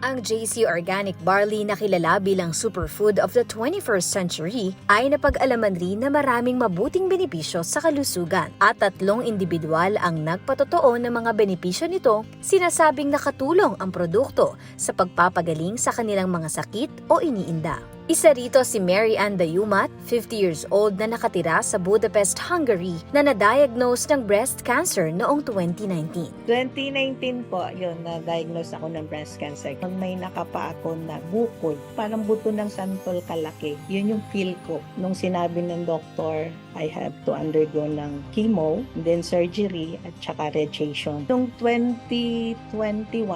Ang JC Organic Barley na kilala bilang superfood of the 21st century ay napag-alaman rin na maraming mabuting benepisyo sa kalusugan at 3 individual ang nagpatotoo ng mga benepisyo nito, sinasabing nakatulong ang produkto sa pagpapagaling sa kanilang mga sakit o iniinda. Isa rito si Mary Ann Dayumat, 50 years old na nakatira sa Budapest, Hungary, na na-diagnose ng breast cancer noong 2019. 2019 po, yun, na-diagnose ako ng breast cancer. May nakapa ako na bukol, parang buto ng santol kalaki. Yun yung feel ko. Nung sinabi ng doktor, I have to undergo ng chemo, then surgery, at saka radiation. Noong 2021,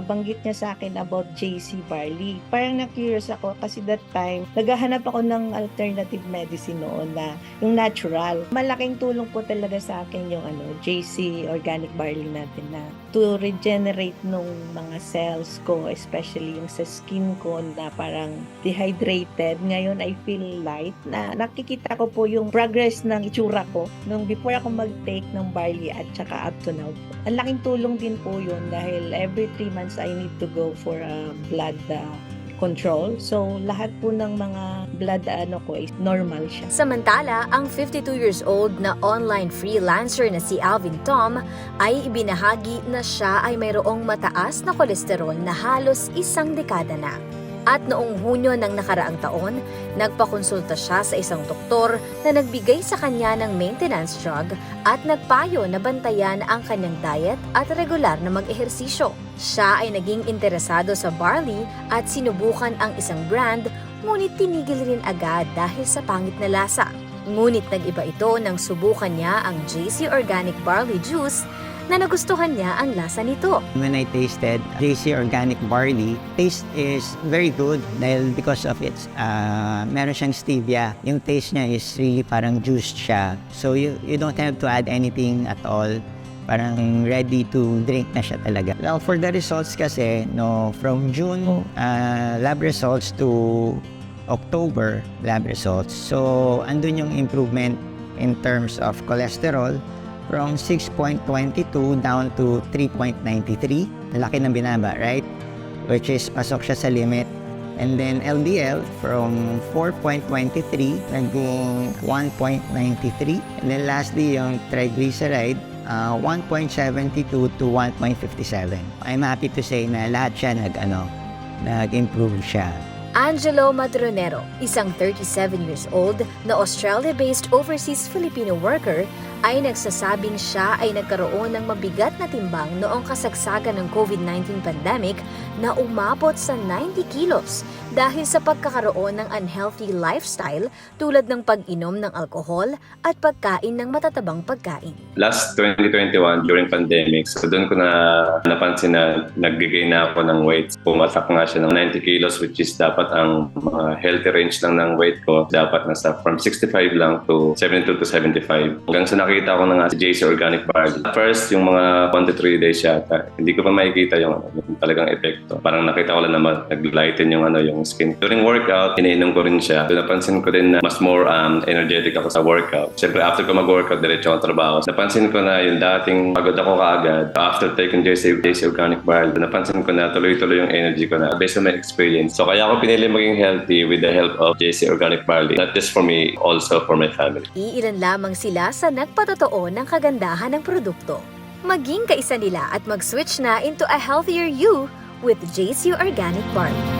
banggit niya sa akin about JC Barley. Parang na-curious ako kasi that time, naghahanap ako ng alternative medicine noon na yung natural. Malaking tulong po talaga sa akin yung JC Organic Barley natin na to regenerate nung mga cells ko, especially yung sa skin ko na parang dehydrated. Ngayon, I feel light na nakikita ko po yung progress ng itsura ko nung before ako mag-take ng barley at saka up to now. Ang laking tulong din po yun dahil every 3 months I need to go for a blood control. So, lahat po ng mga blood ko is normal siya. Samantala, ang 52 years old na online freelancer na si Alvin Tom ay ibinahagi na siya ay mayroong mataas na kolesterol na halos 1 dekada na. At noong Hunyo ng nakaraang taon, nagpakonsulta siya sa isang doktor na nagbigay sa kanya ng maintenance drug at nagpayo na bantayan ang kanyang diet at regular na mag-ehersisyo. Siya ay naging interesado sa barley at sinubukan ang isang brand, ngunit tinigil rin agad dahil sa pangit na lasa. Ngunit nag-iba ito nang subukan niya ang JC Organic Barley Juice na nagustuhan niya ang lasa nito. When I tasted JC Organic Barley, taste is very good dahil because of its, meron siyang stevia. Yung taste niya is really parang juice siya. So you don't have to add anything at all. Parang ready to drink na siya talaga. Now for the results kasi, from June lab results to October lab results. So andun yung improvement in terms of cholesterol, from 6.22 down to 3.93. Laki ng binaba, right? Which is pasok siya sa limit. And then LDL from 4.23 naging 1.93. And then lastly, yung triglyceride, 1.72 to 1.57. I'm happy to say na lahat siya nag-improve siya. Angelo Madronero, isang 37 years old na Australia-based overseas Filipino worker, ay nagsasabing siya ay nagkaroon ng mabigat na timbang noong kasagsagan ng COVID-19 pandemic na umabot sa 90 kilos dahil sa pagkakaroon ng unhealthy lifestyle tulad ng pag-inom ng alkohol at pagkain ng matatabang pagkain. Last 2021 during pandemic, so doon ko na napansin na nag-gain na ako ng weight. Pumatak nga siya ng 90 kilos which is dapat ang healthy range lang ng weight ko. Dapat nasa from 65 lang to 72 to 75. Hanggang sa nakita ko na nga si JC Organic Barley. First, yung mga 1 to 3 days yata, hindi ko pa makikita yung talagang epekto. Parang nakita ko lang naman nag-lighten yung skin. During workout, iniinom ko rin siya. So, napansin ko din na mas more energetic ako sa workout. Siyempre, after ko mag-workout, diretso ang trabaho. Napansin ko na yung dating pagod ako kaagad. After taking JC Organic Barley, napansin ko na tuloy-tuloy yung energy ko na based on my experience. So, kaya ako pinili maging healthy with the help of JC Organic Barley. Not just for me, also for my family. Iilan lamang sila sa nagpatotoo ng kagandahan ng produkto. Maging kaisa nila at mag-switch na into a healthier you with JC Organic Barley.